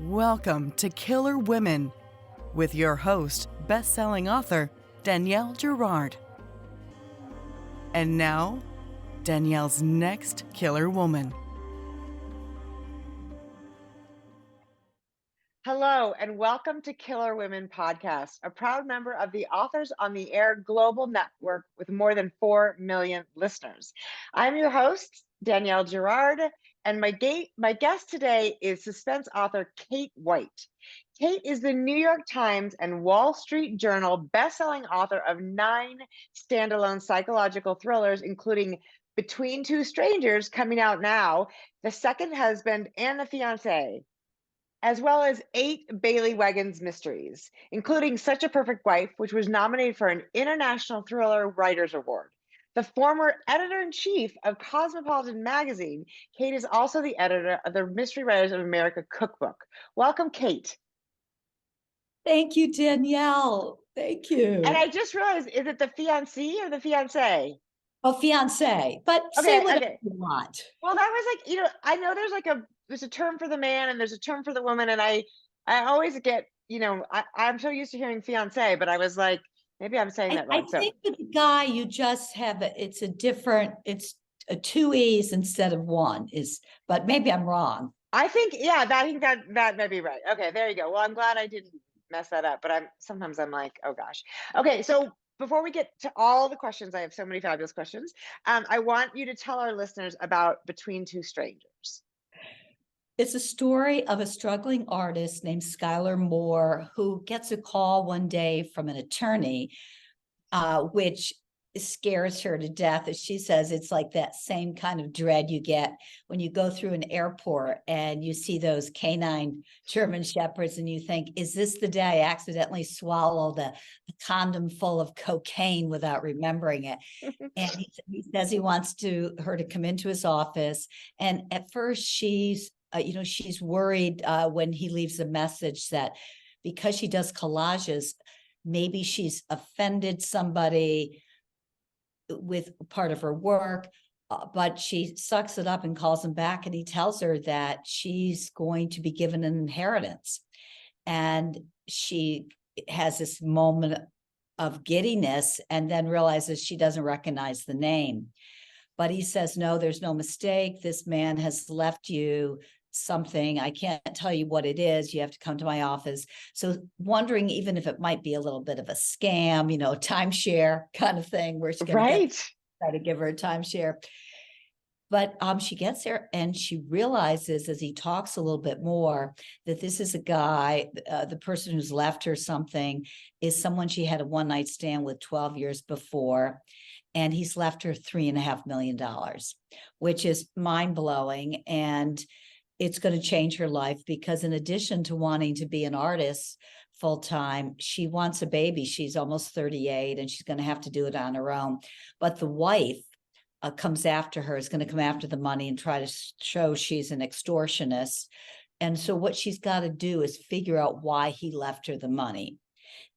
Welcome to Killer Women with your host, best-selling author Danielle Girard. And now, Danielle's next killer woman. Hello, and welcome to Killer Women Podcast, a proud member of the Authors on the Air global network with more than 4 million listeners. I'm your host, Danielle Girard, and my guest today is suspense author Kate White. Kate is the New York Times and Wall Street Journal best-selling author of 9 standalone psychological thrillers, including Between Two Strangers, coming out now, The Second Husband, and The Fiancée, as well as 8 Bailey Weggins mysteries, including Such a Perfect Wife, which was nominated for an International Thriller Writers Award. The former editor-in-chief of Cosmopolitan magazine, Kate is also the editor of the Mystery Writers of America Cookbook. Welcome, Kate. Thank you, Danielle. Thank you. And I just realized, is it the fiancé or the fiancée? Oh, fiancé, but say whatever you want. Well, that was like, I know there's a term for the man and there's a term for the woman, and I always get, I'm so used to hearing fiancé, but I was like, maybe I'm saying that wrong. I think with the guy, you just have it's a 2 E's instead of 1 but maybe I'm wrong. I think that may be right. Okay, there you go. Well, I'm glad I didn't mess that up, but sometimes I'm like, oh gosh. Okay, so before we get to all the questions, I have so many fabulous questions. I want you to tell our listeners about Between Two Strangers. It's a story of a struggling artist named Skylar Moore who gets a call one day from an attorney, which scares her to death. As she says, it's like that same kind of dread you get when you go through an airport and you see those canine German shepherds and you think, is this the day I accidentally swallowed a condom full of cocaine without remembering it? And he says he wants her to come into his office. And at first she's worried when he leaves a message that because she does collages, maybe she's offended somebody with part of her work, but she sucks it up and calls him back, and he tells her that she's going to be given an inheritance. And she has this moment of giddiness and then realizes she doesn't recognize the name. But he says, no, there's no mistake. This man has left you something. I can't tell you what it is. You have to come to my office. So wondering even if it might be a little bit of a scam, timeshare kind of thing where she's going to try to give her a timeshare. But she gets there and she realizes, as he talks a little bit more, that this is a guy, the person who's left her something is someone she had a one-night stand with 12 years before. And he's left her $3.5 million, which is mind-blowing. And it's going to change her life because in addition to wanting to be an artist full-time, she wants a baby. She's almost 38 and she's going to have to do it on her own. But the wife comes after her, is going to come after the money and try to show she's an extortionist. And so what she's got to do is figure out why he left her the money.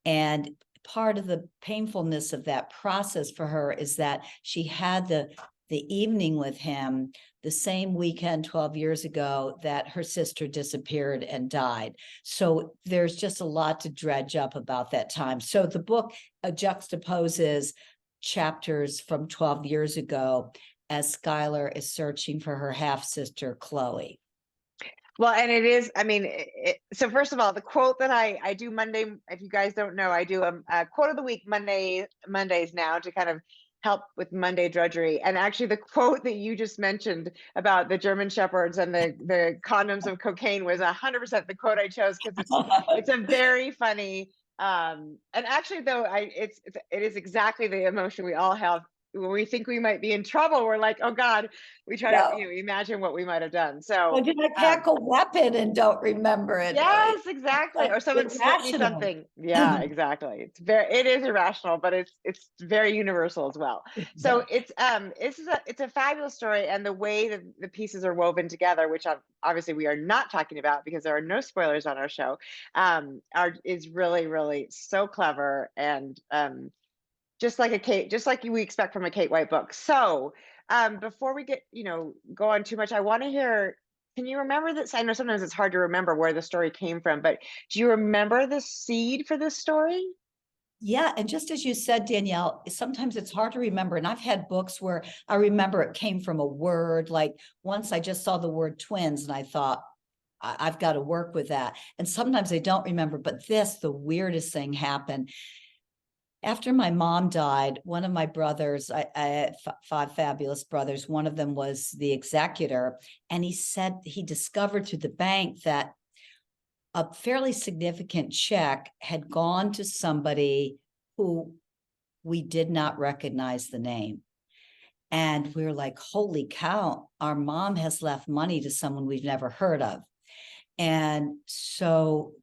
And part of the painfulness of that process for her is that she had the evening with him the same weekend 12 years ago that her sister disappeared and died. So there's just a lot to dredge up about that time. So the book juxtaposes chapters from 12 years ago as Skylar is searching for her half-sister, Chloe. Well, and it is, so first of all, the quote that I do Monday, if you guys don't know, I do a quote of the week Mondays now to kind of help with Monday drudgery. And actually the quote that you just mentioned about the German shepherds and the condoms of cocaine was 100% the quote I chose because it's a very funny, and actually though it is exactly the emotion we all have when we think we might be in trouble. We're like, oh God, we try to imagine what we might have done. So well, did I pack a weapon and don't remember it? Yes, exactly. Or someone slipped me something. Yeah, exactly. It is irrational, but it's very universal as well. So it's a fabulous story, and the way that the pieces are woven together, which obviously we are not talking about because there are no spoilers on our show, is really, really so clever and just like we expect from a Kate White book. So before we get go on too much, I want to hear can you remember this? I know sometimes it's hard to remember where the story came from, but do you remember the seed for this story? Yeah, and just as you said, Danielle, sometimes it's hard to remember. And I've had books where I remember it came from a word. Like once I just saw the word twins and I thought, I've got to work with that. And sometimes I don't remember, but the weirdest thing happened. After my mom died, one of my brothers, I had five fabulous brothers, one of them was the executor, and he said he discovered through the bank that a fairly significant check had gone to somebody who we did not recognize the name. And we were like, holy cow, our mom has left money to someone we've never heard of. And so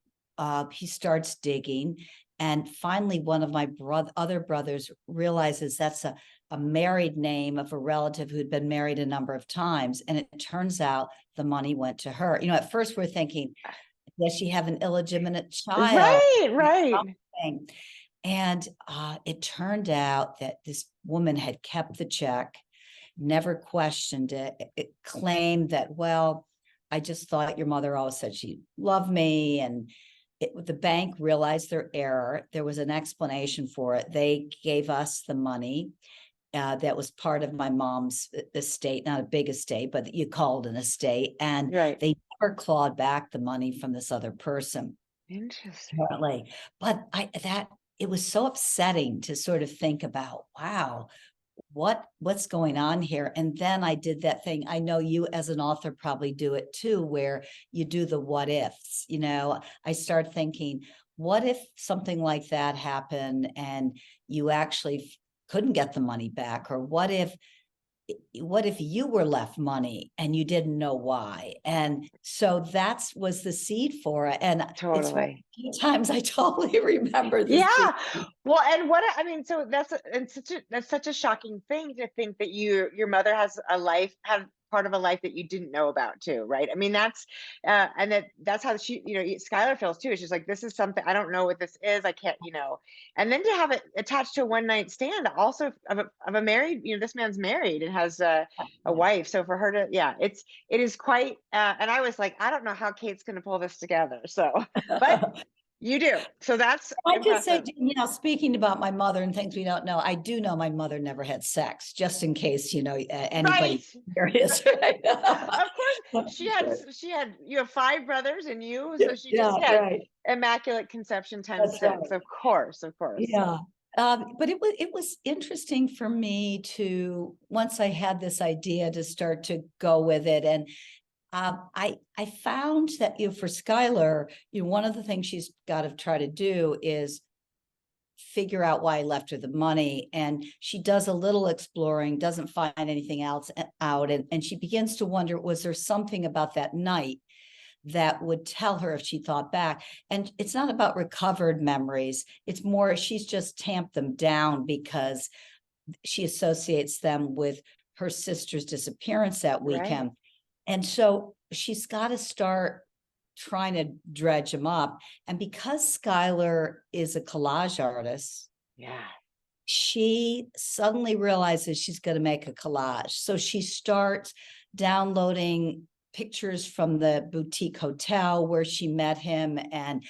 he starts digging. And finally, one of my other brothers realizes that's a married name of a relative who'd been married a number of times. And it turns out the money went to her. You know, at first we're thinking, does she have an illegitimate child? Right. Something. And it turned out that this woman had kept the check, never questioned it. It claimed that, well, I just thought your mother always said she loved me. And the bank realized their error. There was an explanation for it. They gave us the money. That was part of my mom's estate, not a big estate, but you called an estate. And they never clawed back the money from this other person. Interesting. Apparently. But it was so upsetting to sort of think about, wow, what's going on here? And then I did that thing. I know you as an author probably do it too, where you do the what ifs. You know, I start thinking, what if something like that happened and you actually couldn't get the money back? Or what if you were left money and you didn't know why? And so was the seed for it. And totally. It's times I totally remember this. Yeah. Well, and I mean, so that's such a shocking thing to think that your mother had part of a life that you didn't know about too, right? I mean, that's and that's how she, Skylar feels too. She's like, this is something I don't know what this is. I can't, and then to have it attached to a one night stand, also of a married, this man's married and has a wife. So for her to, it is quite. And I was like, I don't know how Kate's going to pull this together. So, but. You do. So that's I impressive. could say, speaking about my mother and things we don't know, I do know my mother never had sex, just in case, anybody curious. Right? Of course, she had, you have five brothers and you, so she just had immaculate conception times six. Right. Of course. Yeah. But it was interesting for me to, once I had this idea, to start to go with it. And I found that for Skylar, one of the things she's got to try to do is figure out why I left her the money. And she does a little exploring, doesn't find anything else out. And she begins to wonder, was there something about that night that would tell her if she thought back? And it's not about recovered memories. It's more, she's just tamped them down because she associates them with her sister's disappearance that weekend. Right. And so she's got to start trying to dredge them up. And because Skylar is a collage artist, she suddenly realizes she's going to make a collage. So she starts downloading pictures from the boutique hotel where she met him and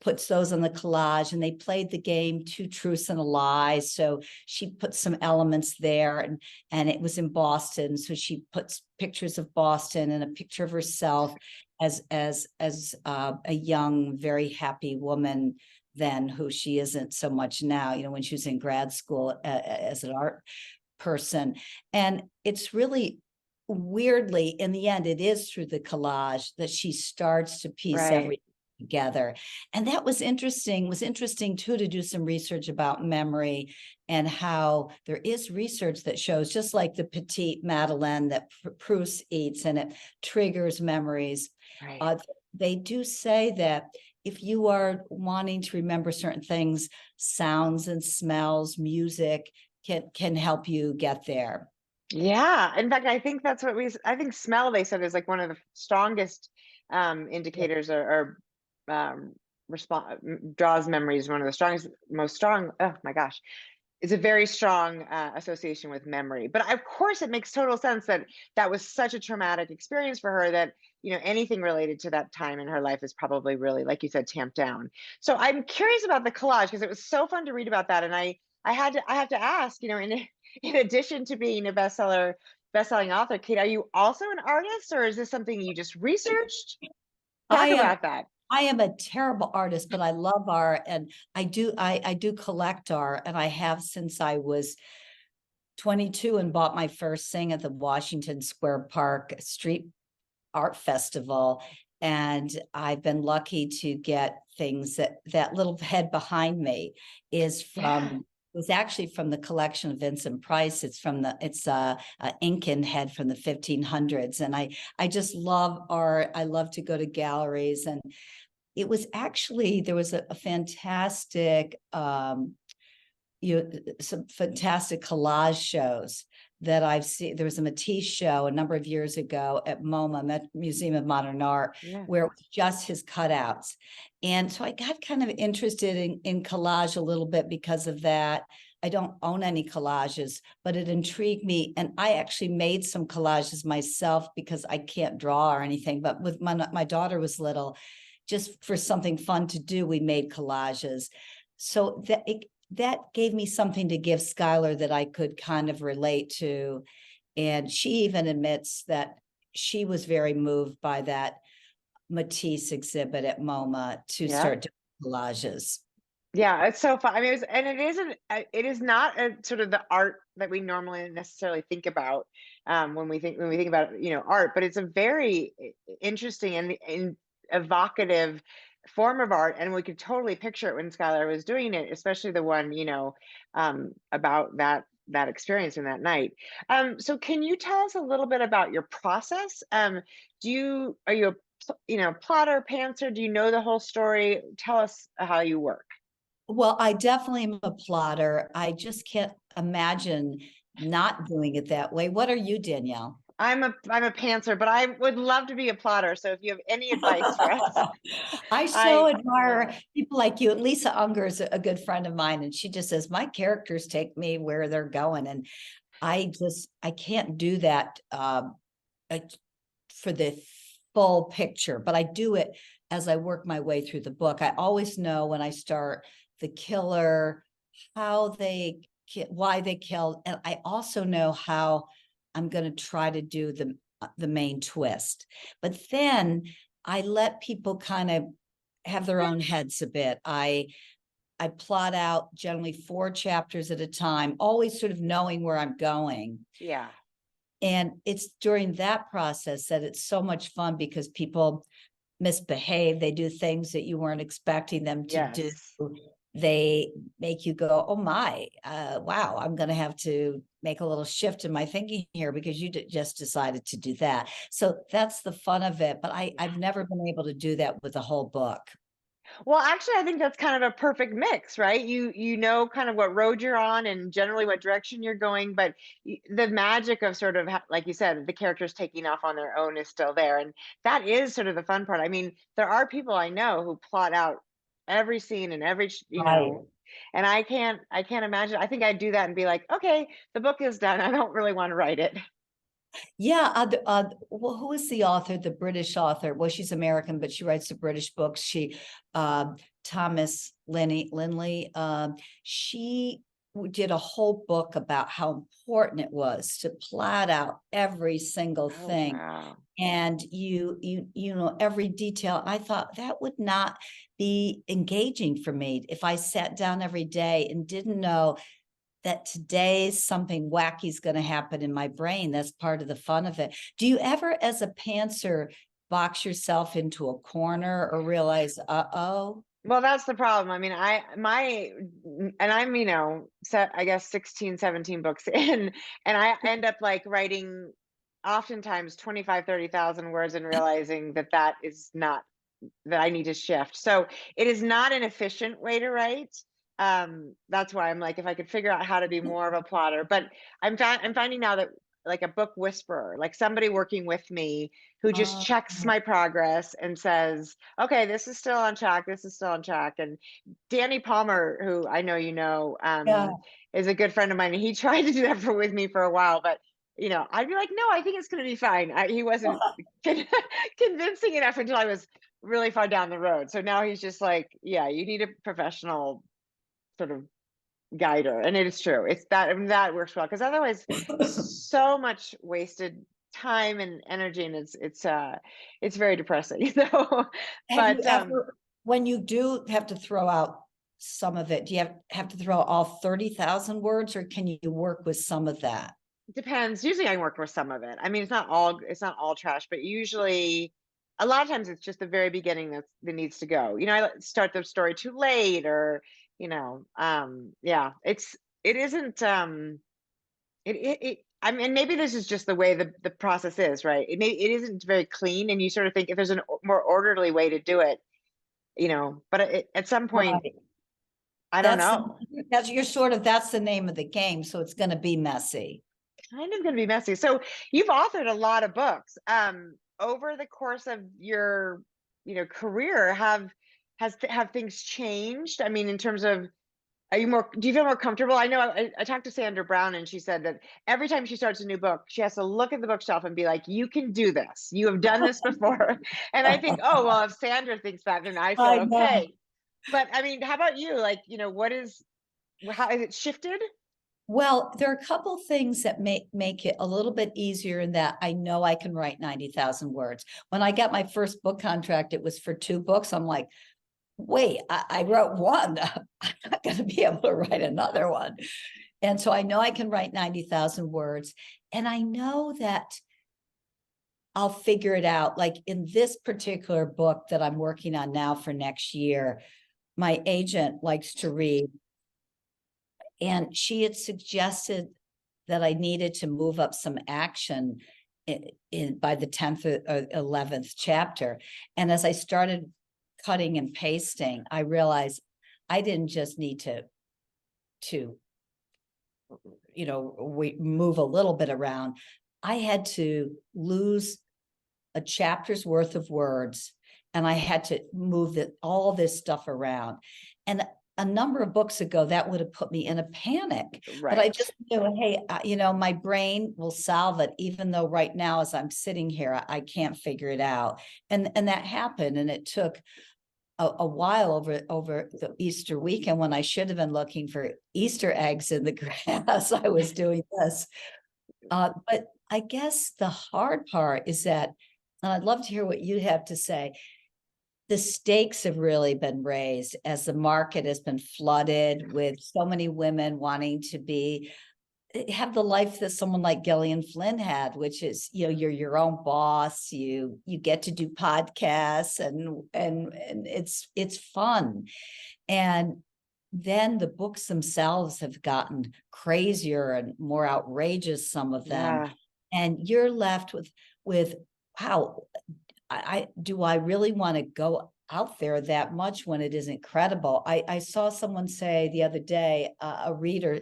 puts those on the collage. And they played the game Two Truths and a Lie. So she put some elements there, and it was in Boston. So she puts pictures of Boston and a picture of herself as a young, very happy woman then, who she isn't so much now, when she was in grad school as an art person. And it's really, weirdly, in the end, it is through the collage that she starts to piece everything together. And that was interesting. It was interesting too to do some research about memory and how there is research that shows, just like the petite Madeleine that Proust eats and it triggers memories. They do say that if you are wanting to remember certain things, sounds and smells, music can help you get there. Yeah. In fact, I think that's I think smell, they said, is like one of the strongest indicators or draws memories, one of the strongest, most strong. Oh my gosh. is a very strong association with memory. But of course, it makes total sense that that was such a traumatic experience for her that, anything related to that time in her life is probably really, like you said, tamped down. So I'm curious about the collage because it was so fun to read about that. And I have to ask, in addition to being a bestselling author, Kate, are you also an artist, or is this something you just researched? I Talk am about that. I am a terrible artist, but I love art, and I do collect art, and I have since I was 22 and bought my first thing at the Washington Square Park Street Art Festival. And I've been lucky to get things that little head behind me is Yeah. from was actually from the collection of Vincent Price. It's a Incan head from the 1500s. And I just love art. I love to go to galleries. And it was actually, there was a fantastic some fantastic collage shows that I've seen. There was a Matisse show a number of years ago at MoMA, Museum of Modern Art, Yeah. where it was just his cutouts. And so I got kind of interested in collage a little bit because of that. I don't own any collages, but it intrigued me. And I actually made some collages myself because I can't draw or anything. But with my daughter was little, just for something fun to do, we made collages. So that gave me something to give Skylar that I could kind of relate to. And she even admits that she was very moved by that Matisse exhibit at MoMA to Yeah. start doing collages. Yeah, it's so fun. I mean, it is not a sort of the art that we normally necessarily think about when we think about, art, but it's a very interesting and evocative form of art, and we could totally picture it when Skylar was doing it, especially the one, about that experience in that night. So can you tell us a little bit about your process? Are you a plotter, pantser? Do you know the whole story? Tell us how you work. Well, I definitely am a plotter. I just can't imagine not doing it that way. What are you, Danielle? I'm a pantser, but I would love to be a plotter. So if you have any advice for us, I so I admire people like you. And Lisa Unger is a good friend of mine, and she just says my characters take me where they're going, and I can't do that uh, for the full picture, but I do it as I work my way through the book. I always know when I start the killer, why they killed, and I also know how I'm going to try to do the main twist. But then I let people kind of have their own heads a bit. I plot out generally 4 chapters at a time, always sort of knowing where I'm going. yeah. And it's during that process that it's so much fun because people misbehave. They do things that you weren't expecting them to do. Yes. They make you go, oh my, wow, I'm going to have to make a little shift in my thinking here because you just decided to do that. So that's the fun of it. But I've never been able to do that with the whole book. Well, actually, I think that's kind of a perfect mix, right? You know kind of what road you're on and generally what direction you're going, but the magic of sort of like you said, the characters taking off on their own is still there, and that is sort of the fun part. I mean, there are people I know who plot out every scene and every Right. and I can't imagine. I think I'd do that and be like, okay, the book is done. I don't really want to write it. Yeah. Well, who is the author, the British author? Well, she's American, but she writes the British books. Thomas Linley, she did a whole book about how important it was to plot out every single Oh thing. wow. And you know every detail. I thought that would not be engaging for me if I sat down every day and didn't know that today something wacky is going to happen in my brain. That's part of the fun of it. Do you ever, as a pantser, box yourself into a corner or realize, uh-oh? Well, that's the problem. I mean, and I'm, set, I guess 16, 17 books in, and I end up like writing oftentimes 25, 30,000 words and realizing that is not, that I need to shift. So it is not an efficient way to write. That's why I'm like, if I could figure out how to be more of a plotter, but I'm finding now that like a book whisperer, like somebody working with me who just Oh, checks my progress and says, okay, this is still on track. This is still on track. And Danny Palmer, who I know you know, yeah. is a good friend of mine. And he tried to do that with me for a while, but I'd be like, no, I think it's going to be fine. He wasn't convincing enough until I was really far down the road. So now he's just like, yeah, you need a professional sort of guider. And it is true. It's that, I mean, that works well, because otherwise so much wasted time and energy, and it's very depressing. So, Have you but ever, when you do have to throw out some of it, do you have to throw out all 30,000 words, or can you work with some of that? depends. Usually I work with some of it. I mean, it's not all trash, but usually a lot of times it's just the very beginning that needs to go. I start the story too late, or yeah, it isn't I mean, maybe this is just the way the process is, right? It isn't very clean, and you sort of think if there's a more orderly way to do it, but at some point, Right. I don't That's know. that's the name of the game. So it's going to be messy. Kind of going to be messy. So you've authored a lot of books. Over the course of your, career, have things changed? I mean, in terms of, do you feel more comfortable? I know I talked to Sandra Brown, and she said that every time she starts a new book, she has to look at the bookshelf and be like, you can do this. You have done this before. And I think, oh, well, if Sandra thinks that, then I feel I know. okay. But I mean, how about you? Like, how has it shifted? Well, there are a couple things that make it a little bit easier in that I know I can write 90,000 words. When I got my first book contract, it was for 2 books. I'm like, wait, I wrote one. I'm not going to be able to write another one. And so I know I can write 90,000 words. And I know that I'll figure it out. Like in this particular book that I'm working on now for next year, my agent likes to read. And she had suggested that I needed to move up some action by the 10th or 11th chapter. And as I started cutting and pasting, I realized I didn't just need to we move a little bit around. I had to lose a chapter's worth of words, and I had to move all this stuff around. And a number of books ago, that would have put me in a panic. But I Right. just knew, hey, my brain will solve it, even though right now, as I'm sitting here, I can't figure it out. And that happened, and it took a while over the Easter weekend, when I should have been looking for Easter eggs in the grass. I was doing this. But I guess the hard part is that, and I'd love to hear what you have to say, the stakes have really been raised as the market has been flooded with so many women wanting to have the life that someone like Gillian Flynn had, which is, you're your own boss, you get to do podcasts, and it's fun. And then the books themselves have gotten crazier and more outrageous, some of them. Yeah. And you're left with how do I really want to go out there that much when it isn't credible? I saw someone say the other day, a reader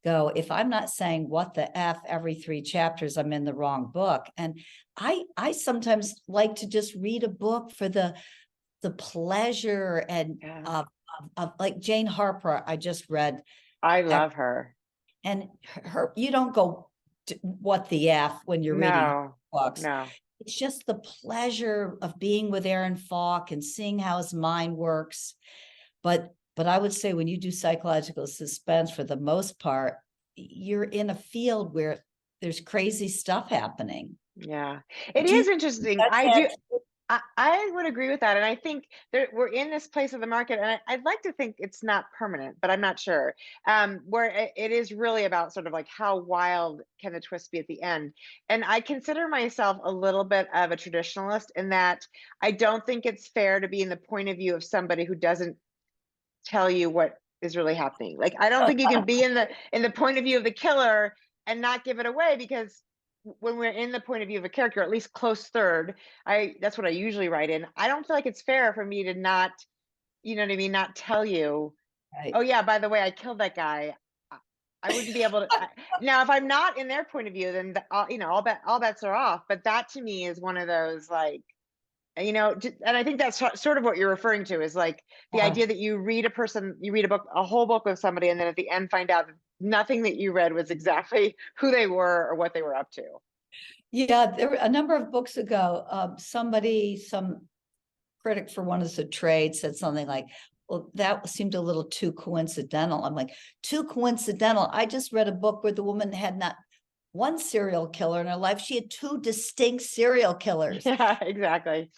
go, if I'm not saying what the F every 3 chapters, I'm in the wrong book. And I sometimes like to just read a book for the pleasure and Yeah. of like Jane Harper, I just read, I love her. and her you don't go, what the F, when you're reading her No, books. no. It's just the pleasure of being with Aaron Falk and seeing how his mind works. But I would say, when you do psychological suspense, for the most part, you're in a field where there's crazy stuff happening. Yeah. It Do you is interesting. that's I do. that? I would agree with that. And I think we're in this place of the market, and I'd like to think it's not permanent, but I'm not sure. Where it is really about sort of like, how wild can the twist be at the end? And I consider myself a little bit of a traditionalist, in that I don't think it's fair to be in the point of view of somebody who doesn't tell you what is really happening. Like, I don't think you can be in the point of view of the killer and not give it away, because when we're in the point of view of a character, at least close third, that's what I usually write in. I don't feel like it's fair for me to not, you know what I mean, not tell you, Right. oh yeah, by the way, I killed that guy. I wouldn't be able to. Now, if I'm not in their point of view, then all bets are off. But that to me is one of those like, and I think that's sort of what you're referring to is like the idea that you read a book, a whole book with somebody, and then at the end find out that nothing that you read was exactly who they were or what they were up to. Yeah, there were a number of books ago, some critic for one of the trades said something like, well, that seemed a little too coincidental. I'm like, too coincidental. I just read a book where the woman had not one serial killer in her life. She had two distinct serial killers. Yeah, exactly.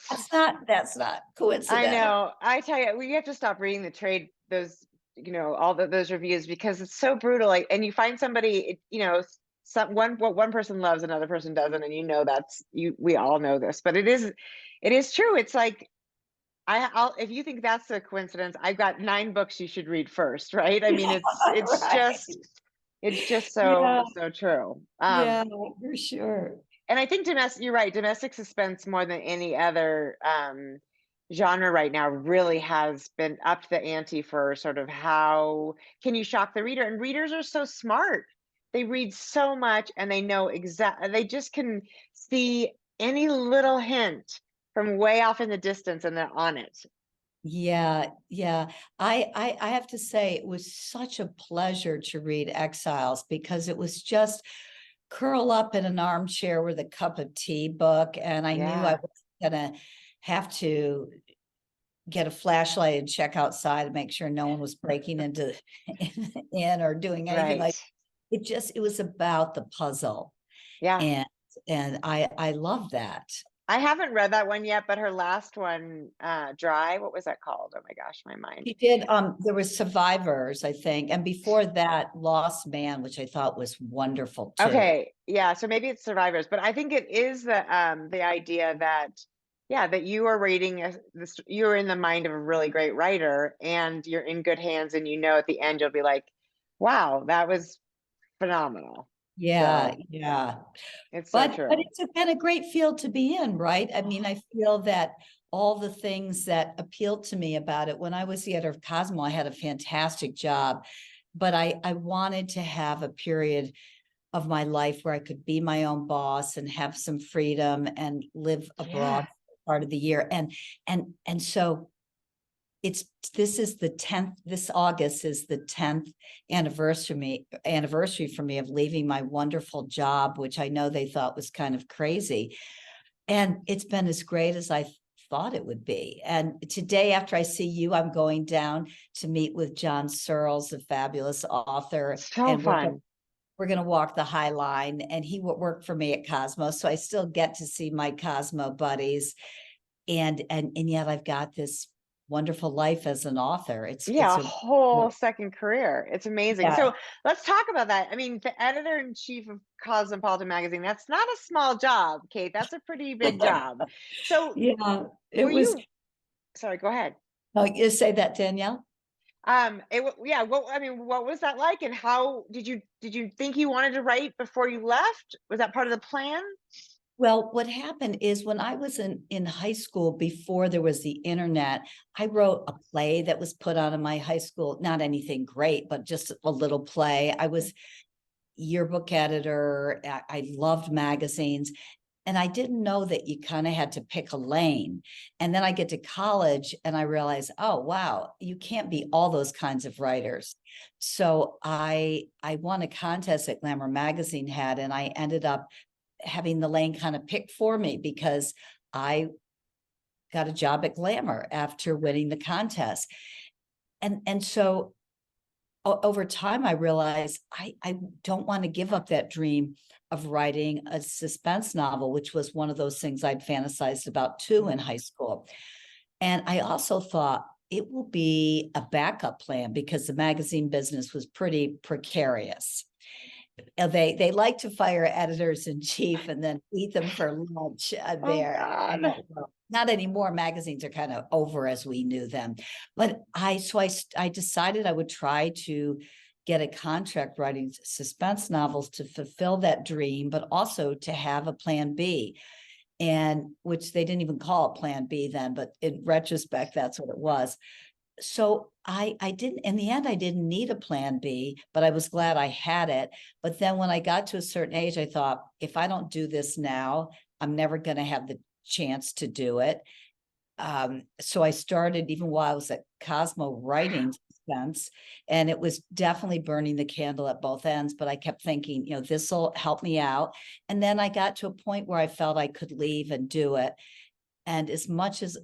That's not coincidental. I know. I tell you, we have to stop reading the trade, those, those reviews, because it's so brutal. Like, and you find somebody, what one person loves, another person doesn't. And we all know this, but it is true. It's like, if you think that's a coincidence, I've got 9 books you should read first, right? I mean, it's Right. just so true. Yeah, for sure. And I think you're right, domestic suspense more than any other genre right now really has been up the ante for sort of how can you shock the reader? And readers are so smart. They read so much and they know they just can see any little hint from way off in the distance and they're on it. Yeah, yeah. I have to say it was such a pleasure to read Exiles because it was just curl up in an armchair with a cup of tea book. And I knew I wasn't gonna have to get a flashlight and check outside and make sure no one was breaking into in or doing anything like it was about the puzzle. Yeah. And I love that. I haven't read that one yet, but her last one, Dry, what was that called? Oh my gosh, my mind. She did, there was Survivors, I think, and before that, Lost Man, which I thought was wonderful too. Okay, yeah, so maybe it's Survivors, but I think it is the idea that, that you are reading you're in the mind of a really great writer and you're in good hands and at the end you'll be like, wow, that was phenomenal. Yeah, So, yeah. it's so But true. it's been a great field to be in, right? I mean, I feel that all the things that appealed to me about it, when I was the editor of Cosmo, I had a fantastic job, but I wanted to have a period of my life where I could be my own boss and have some freedom and live abroad part of the year. And so this August is the 10th anniversary for me of leaving my wonderful job, which I know they thought was kind of crazy. And it's been as great as I thought it would be. And today, after I see you, I'm going down to meet with John Searles, a fabulous author. So fun. We're going to walk the High Line, and he worked for me at Cosmo. So I still get to see my Cosmo buddies. And yet I've got this wonderful life as an author. It's a whole second career. It's amazing. Yeah. So let's talk about that. I mean, the editor-in-chief of Cosmopolitan magazine, that's not a small job, Kate. That's a pretty big job. So yeah, it was. Sorry, go ahead. No, you say that, Danielle. What was that like, and how did you think you wanted to write before you left? Was that part of the plan? Well, what happened is when I was in high school, before there was the internet, I wrote a play that was put on in my high school. Not anything great, but just a little play. I was yearbook editor. I loved magazines. And I didn't know that you kind of had to pick a lane. And then I get to college and I realize, oh, wow, you can't be all those kinds of writers. So I won a contest that Glamour Magazine had, and I ended up having the lane kind of picked for me because I got a job at Glamour after winning the contest. And so over time, I realized I don't want to give up that dream of writing a suspense novel, which was one of those things I'd fantasized about too in high school. And I also thought it will be a backup plan because the magazine business was pretty precarious. They like to fire editors in chief and then eat them for lunch there. Oh, God. Not anymore. Magazines are kind of over as we knew them. But I decided I would try to get a contract writing suspense novels to fulfill that dream, but also to have a plan B, and which they didn't even call it plan B then, but in retrospect, that's what it was. so I didn't, in the end, I didn't need a plan B, but I was glad I had it. But then when I got to a certain age, I thought, if I don't do this now, I'm never going to have the chance to do it. So I started, even while I was at Cosmo, writing Suspense, and it was definitely burning the candle at both ends. But I kept thinking, this will help me out. And then I got to a point where I felt I could leave and do it. And as much as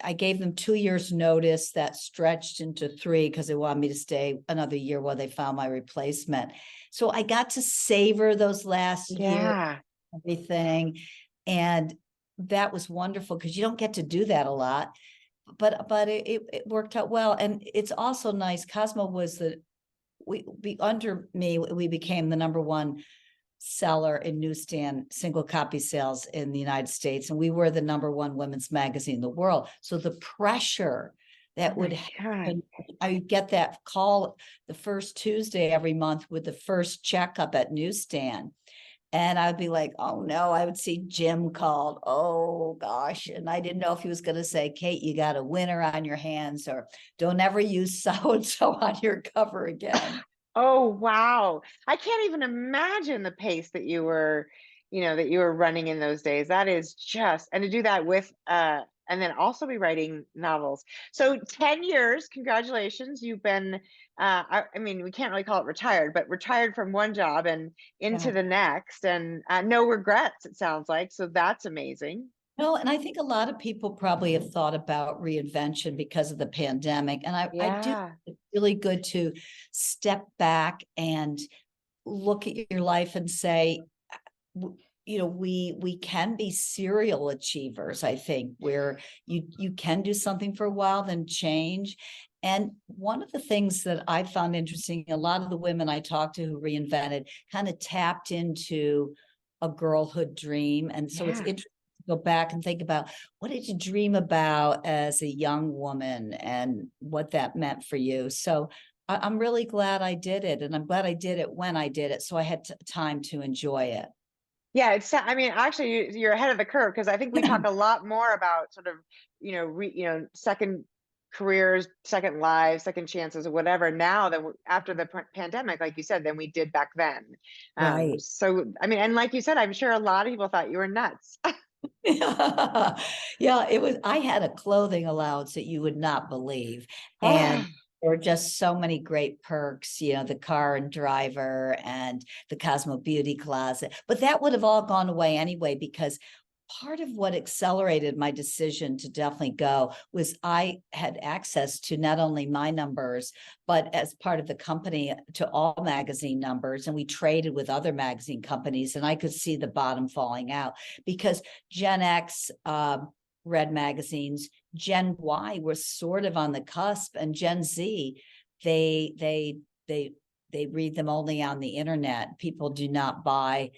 I gave them 2 years notice, that stretched into 3 because they wanted me to stay another year while they found my replacement. So I got to savor those last years, Yeah. everything. And that was wonderful because you don't get to do that a lot. But it worked out well. And it's also nice. Cosmo was under me, we became the #1 seller in newsstand single copy sales in the United States. And we were the #1 women's magazine in the world. So the pressure that would happen, I get that call the first Tuesday every month with the first checkup at newsstand. And I'd be like, oh no, I would see Jim called. Oh gosh. And I didn't know if he was going to say, Kate, you got a winner on your hands, or don't ever use so-and-so on your cover again. Oh, wow. I can't even imagine the pace that you were, that you were running in those days. That is just, and to do that with, and then also be writing novels. So 10 years, congratulations. You've been, I mean, we can't really call it retired, but retired from one job and into Yeah. the next, and no regrets, it sounds like. So that's amazing. No, and I think a lot of people probably have thought about reinvention because of the pandemic. And I do think Yeah. it's really good to step back and look at your life and say, we can be serial achievers. I think where you can do something for a while, then change. And one of the things that I found interesting, a lot of the women I talked to who reinvented kind of tapped into a girlhood dream. And so it's Yeah. interesting to go back and think about, what did you dream about as a young woman and what that meant for you? So I'm really glad I did it, and I'm glad I did it when I did it, so I had time to enjoy it. Yeah, I mean, actually, you're ahead of the curve, because I think we talk a lot more about sort of, second careers, second lives, second chances, or whatever now than after the pandemic, like you said, than we did back then. Right. So, I mean, and like you said, I'm sure a lot of people thought you were nuts. Yeah, it was. I had a clothing allowance that you would not believe. And there were just so many great perks, the car and driver and the Cosmo Beauty closet. But that would have all gone away anyway, because part of what accelerated my decision to definitely go was I had access to not only my numbers, but as part of the company to all magazine numbers. And we traded with other magazine companies, and I could see the bottom falling out because Gen X read magazines. Gen Y was sort of on the cusp, and Gen Z, they read them only on the internet. People do not buy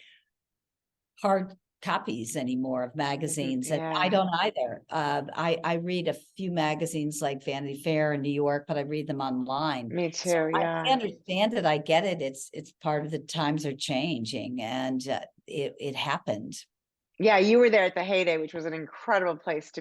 hard copies anymore of magazines, and I Yeah, don't either. I read a few magazines like Vanity Fair in New York, but I read them online. me So too. I Yeah. understand it. I get it. It's part of the times are changing, and it happened. Yeah, you were there at the heyday, which was an incredible place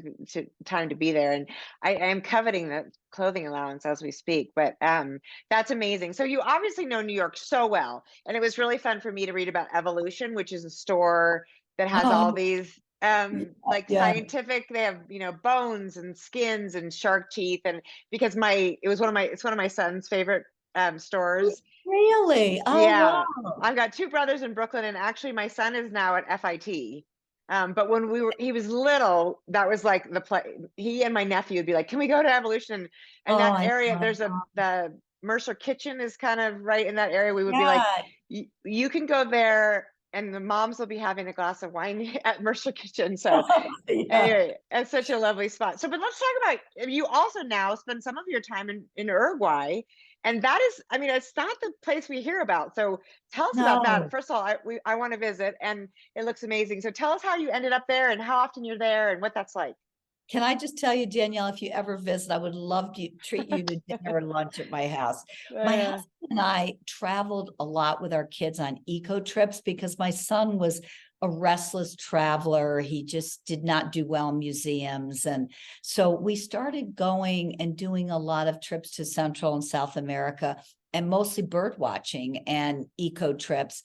time to be there. And I am coveting the clothing allowance as we speak, but that's amazing. So you obviously know New York so well. And it was really fun for me to read about Evolution, which is a store that has all Oh, these like yeah. scientific, they have, bones and skins and shark teeth. And because it's one of my son's favorite stores. Really? Oh, Yeah, wow. I've got two brothers in Brooklyn, and actually my son is now at FIT. But when he was little, that was like the play. He and my nephew would be like, "Can we go to Evolution?" And Oh, that I area, know. the Mercer Kitchen is kind of right in that area. We would be like, Yeah. You can go there, and the moms will be having a glass of wine at Mercer Kitchen." So Yeah. anyway, it's such a lovely spot. So, but let's talk about, you also now spend some of your time in Uruguay, and that is, I mean, it's not the place we hear about. So, tell us about that. No. First of all, I want to visit, and it looks amazing. So, tell us how you ended up there, and how often you're there, and what that's like. Can I just tell you, Danielle, if you ever visit, I would love to treat you to dinner or lunch at my house. My Yeah. husband and I traveled a lot with our kids on eco trips because my son was a restless traveler. He just did not do well in museums. And so we started going and doing a lot of trips to Central and South America, and mostly bird watching and eco trips.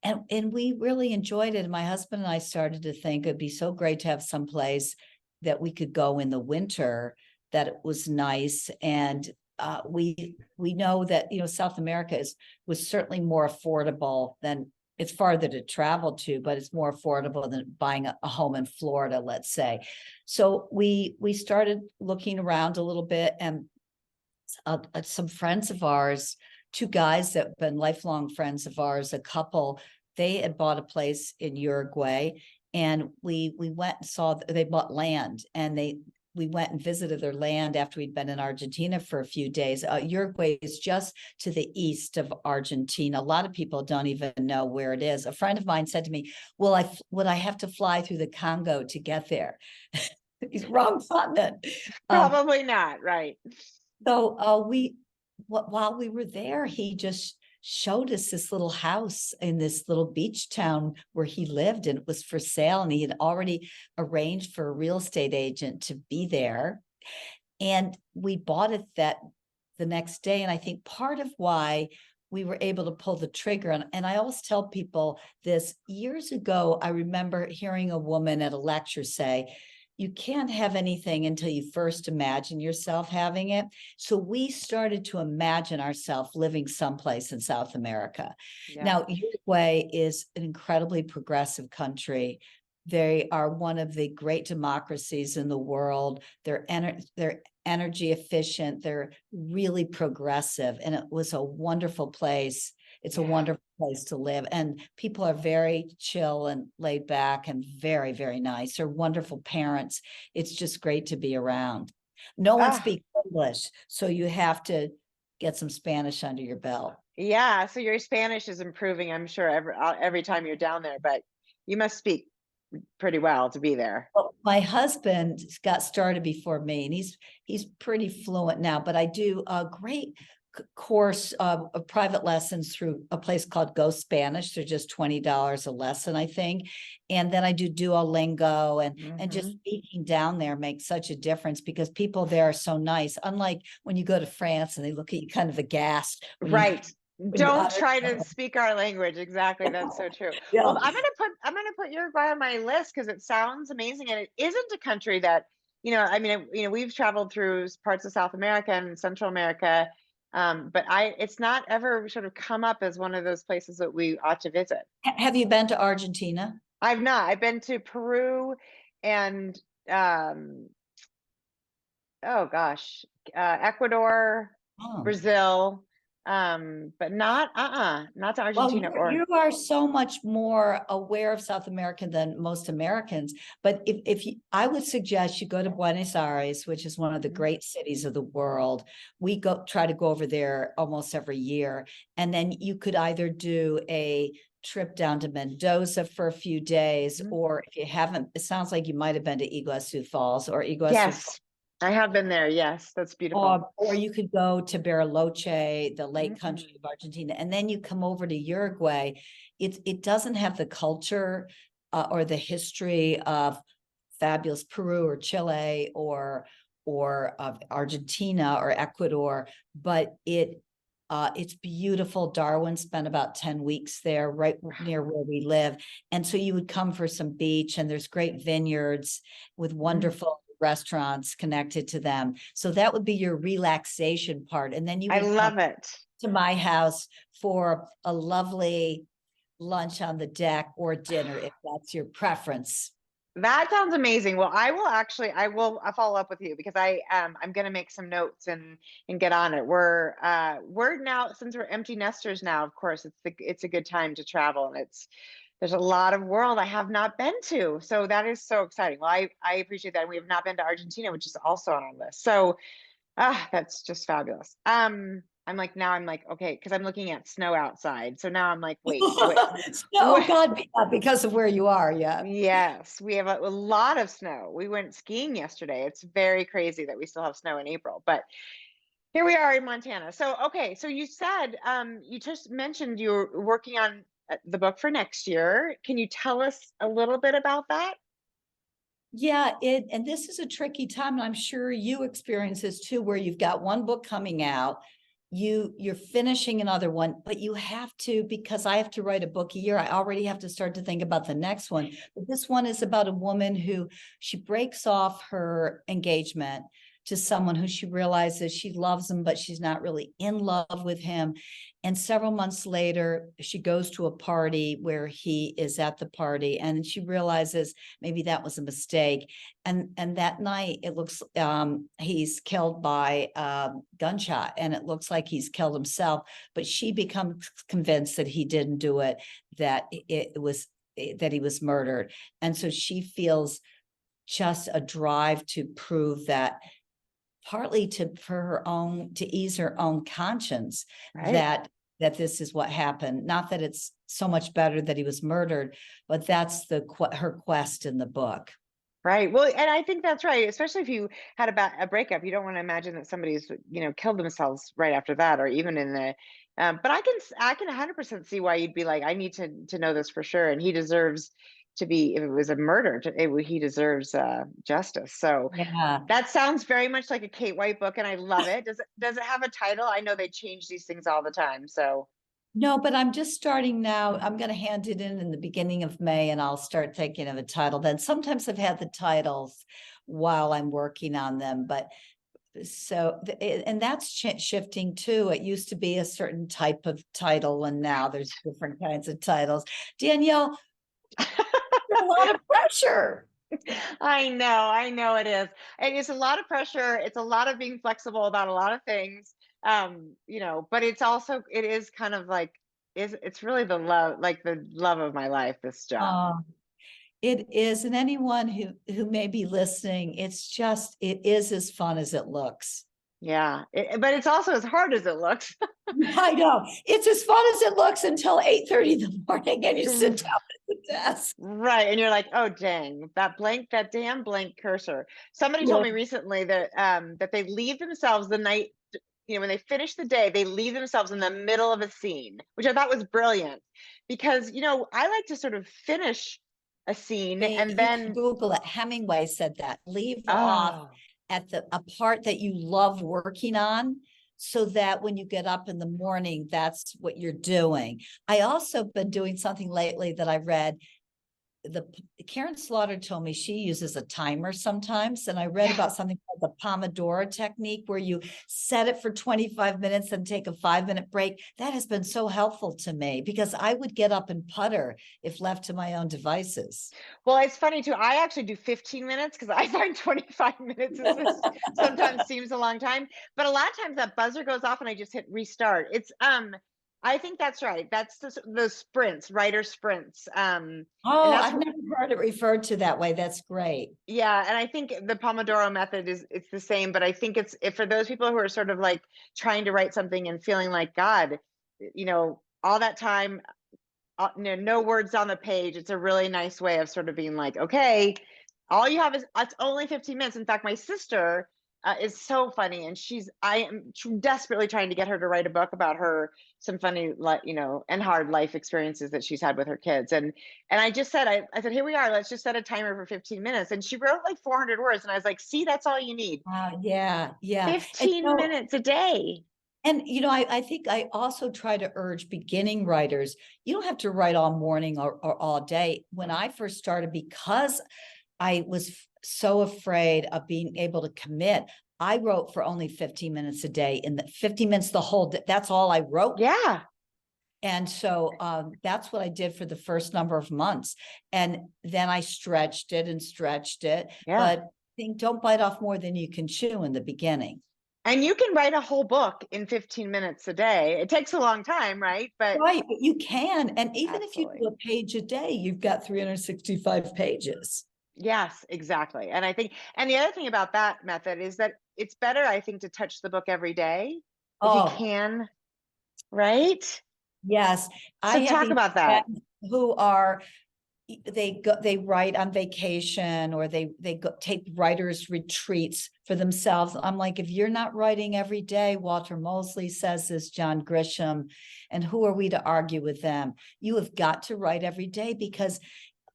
And we really enjoyed it. And my husband and I started to think it'd be so great to have some place that we could go in the winter, that it was nice. And we know that, you know, South America was certainly more affordable than, it's farther to travel to, but it's more affordable than buying a home in Florida, let's say. So we started looking around a little bit, and some friends of ours, two guys that have been lifelong friends of ours, a couple, they had bought a place in Uruguay, and we went and saw, they bought land, and we went and visited their land after we'd been in Argentina for a few days. Uruguay is just to the east of Argentina. A lot of people don't even know where it is. A friend of mine said to me, well, would I have to fly through the Congo to get there? He's wrong continent. Probably not, right? So while we were there, he just showed us this little house in this little beach town where he lived, and it was for sale. And he had already arranged for a real estate agent to be there. And we bought it the next day. And I think part of why we were able to pull the trigger, and I always tell people this, years ago, I remember hearing a woman at a lecture say, you can't have anything until you first imagine yourself having it. So we started to imagine ourselves living someplace in South America. Yeah. Now, Uruguay is an incredibly progressive country. They are one of the great democracies in the world. They're energy efficient. They're really progressive. And it was a wonderful place. It's a wonderful place to live. And people are very chill and laid back and very, very nice. They're wonderful parents. It's just great to be around. No one speaks English, so you have to get some Spanish under your belt. Yeah, so your Spanish is improving, I'm sure, every time you're down there, but you must speak pretty well to be there. Well, my husband got started before me, and he's pretty fluent now, but I do a great course of private lessons through a place called Go Spanish. They're just $20 a lesson, I think. And then I do Duolingo, and just speaking down there makes such a difference, because people there are so nice. Unlike when you go to France and they look at you kind of aghast. Right. Don't try to speak our language. Exactly. That's so true. Yeah. Well, I'm gonna put Uruguay on my list because it sounds amazing, and it isn't a country that, I mean, we've traveled through parts of South America and Central America, but it's not ever sort of come up as one of those places that we ought to visit. Have you been to Argentina? I've not. I've been to Peru and oh gosh, Ecuador, Brazil, but not to Argentina. Well, you are so much more aware of South America than most Americans. But if you, I would suggest you go to Buenos Aires, which is one of the great cities of the world. We try to go over there almost every year, and then you could either do a trip down to Mendoza for a few days, or if you haven't, it sounds like you might have been to Iguazu Falls or Iguazu. Yes, I have been there. Yes, that's beautiful. Or you could go to Bariloche, the lake country of Argentina, and then you come over to Uruguay. It doesn't have the culture or the history of fabulous Peru or Chile or of Argentina or Ecuador, but it's beautiful. Darwin spent about 10 weeks there, right near where we live. And so you would come for some beach, and there's great vineyards with wonderful restaurants connected to them. So that would be your relaxation part. And then you would love it to my house for a lovely lunch on the deck or dinner, if that's your preference. That sounds amazing. Well, I'll follow up with you, because I'm going to make some notes and get on it. We're now, since we're empty nesters now, of course, it's a good time to travel, and there's a lot of world I have not been to. So that is so exciting. Well, I appreciate that. We have not been to Argentina, which is also on our list. So that's just fabulous. I'm like, okay, because I'm looking at snow outside. So now I'm like, wait. Oh God, because of where you are. Yeah. Yes, we have a lot of snow. We went skiing yesterday. It's very crazy that we still have snow in April, but here we are in Montana. So, okay. So you said, you just mentioned you were working on the book for next year. Can you tell us a little bit about that? Yeah, and this is a tricky time, and I'm sure you experience this too, where you've got one book coming out, you're finishing another one, but you have to, because I have to write a book a year, I already have to start to think about the next one. But this one is about a woman who she breaks off her engagement to someone who she realizes she loves him, but she's not really in love with him. And several months later, she goes to a party where he is at the party, and she realizes maybe that was a mistake. And that night, it looks he's killed by gunshot, and it looks like he's killed himself. But she becomes convinced that he didn't do it, that that he was murdered, and so she feels just a drive to prove that, partly for her own, to ease her own conscience, Right. that this is what happened. Not that it's so much better that he was murdered, but that's her quest in the book. Right. Well, and I think that's right, especially if you had a breakup. You don't want to imagine that somebody's, killed themselves right after that, or even in the. But I can 100% see why you'd be like, I need to know this for sure, and he deserves to be. If it was a murder, he deserves justice. So Yeah. that sounds very much like a Kate White book, and I love it. Does it have a title? I know they change these things all the time. So No, but I'm just starting now. I'm going to hand it in the beginning of May, and I'll start thinking of a title. Then sometimes I've had the titles while I'm working on them, but so and that's shifting too. It used to be a certain type of title, and now there's different kinds of titles. Danielle, a lot of pressure. I know it is. And it's a lot of pressure. It's a lot of being flexible about a lot of things. But it is kind of like, it's really the love of my life, this job. It is, and anyone who may be listening, it is as fun as it looks. Yeah. But it's also as hard as it looks. I know. It's as fun as it looks until 8:30 in the morning and you sit down at the desk. Right. And you're like, oh dang, that damn blank cursor. Somebody told Yeah. me recently that they leave themselves the night, when they finish the day, they leave themselves in the middle of a scene, which I thought was brilliant, because I like to sort of finish a scene and You can then, Google it. Hemingway said that. Leave off oh, at a part that you love working on, so that when you get up in the morning, that's what you're doing. I also been doing something lately that I read. Karen Slaughter told me she uses a timer sometimes, and I read yeah. about something called the Pomodoro technique, where you set it for 25 minutes and take a 5-minute break. That has been so helpful to me, because I would get up and putter if left to my own devices. Well, it's funny too. I actually do 15 minutes because I find 25 minutes sometimes seems a long time. But a lot of times that buzzer goes off and I just hit restart. I think that's right. That's the sprints, writer sprints. And Oh, that's I've never heard it referred to that way. That's great. Yeah, and I think the Pomodoro method it's the same, but I think for those people who are sort of like trying to write something and feeling like, God, all that time, no words on the page. It's a really nice way of sort of being like, okay, all you have is, it's only 15 minutes. In fact, my sister is so funny, and I am desperately trying to get her to write a book about some funny, and hard life experiences that she's had with her kids. And I just said, I said, here we are. Let's just set a timer for 15 minutes. And she wrote like 400 words, and I was like, see, that's all you need. Yeah, yeah. 15 minutes a day. And I think I also try to urge beginning writers, you don't have to write all morning or all day. When I first started, because I was so afraid of being able to commit, I wrote for only 15 minutes a day. In the 15 minutes, the whole day, that's all I wrote. Yeah. And so that's what I did for the first number of months. And then I stretched it and stretched it. Yeah. But I think don't bite off more than you can chew in the beginning. And you can write a whole book in 15 minutes a day. It takes a long time, right? But You can. And even if you absolutely. do a page a day, you've got 365 pages. Yes, exactly. And I think, and the other thing about that method is that it's better, I think, to touch the book every day if you Oh, can, right? yes. I So have talk these about that. friends who are they write on vacation, or they go take writers retreats for themselves. I'm like, if you're not writing every day, Walter Mosley says this, John Grisham, and who are we to argue with them? You have got to write every day, because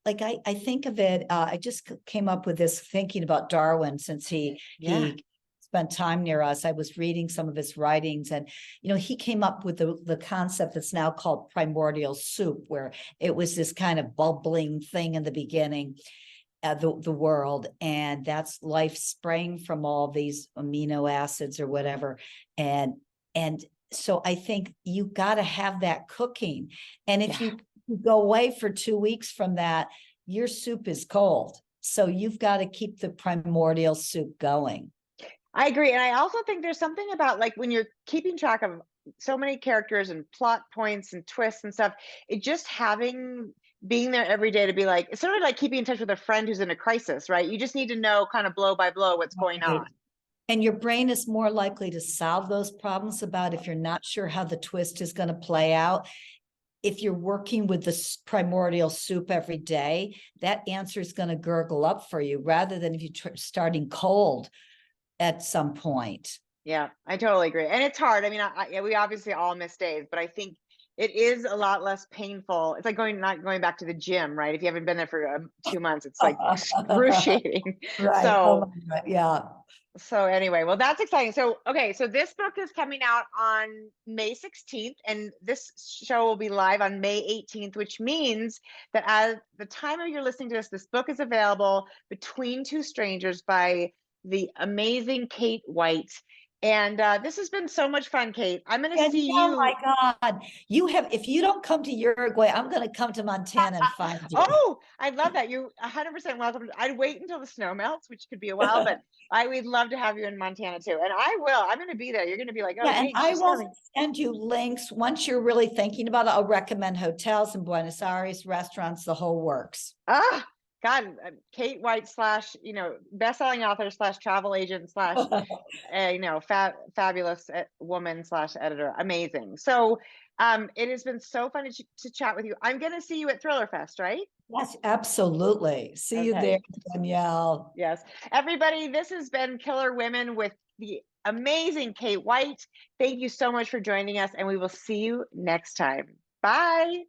like I think of it, I just came up with this thinking about Darwin, since he spent time near us. I was reading some of his writings, and he came up with the concept that's now called primordial soup, where it was this kind of bubbling thing in the beginning, the world, and that's life sprang from all these amino acids or whatever, and so I think you got to have that cooking, and if you go away for 2 weeks from that, your soup is cold. So you've got to keep the primordial soup going. I agree. And I also think there's something about, like, when you're keeping track of so many characters and plot points and twists and stuff, it just being there every day to be like, it's sort of like keeping in touch with a friend who's in a crisis, right? You just need to know kind of blow by blow what's going on. And your brain is more likely to solve those problems about if you're not sure how the twist is going to play out. If you're working with the primordial soup every day, that answer is going to gurgle up for you, rather than if you're starting cold at some point. Yeah, I totally agree. And it's hard. I mean, we obviously all miss days, but I think it is a lot less painful. It's like not going back to the gym, right? If you haven't been there for 2 months, it's like excruciating. Right. So, yeah. So anyway, well, that's exciting. So, okay, so this book is coming out on May 16th, and this show will be live on May 18th, which means that at the time of you're listening to this book is available, Between Two Strangers by the amazing Kate White. And this has been so much fun, Kate. I'm going to see you. Oh my God. If you don't come to Uruguay, I'm going to come to Montana and find you. Oh, I love that. You're 100% welcome. I'd wait until the snow melts, which could be a while, but I would love to have you in Montana too. And I will. I'm going to be there. You're going to be like, oh, yeah, and I will coming. send you links. Once you're really thinking about it, I'll recommend hotels in Buenos Aires, restaurants, the whole works. Ah, God, Kate White / best-selling author / travel agent / fabulous woman / editor. Amazing. So it has been so fun to chat with you. I'm going to see you at Thriller Fest, right? Yes, absolutely. See you there, Danielle. Yes. Everybody, this has been Killer Women with the amazing Kate White. Thank you so much for joining us, and we will see you next time. Bye.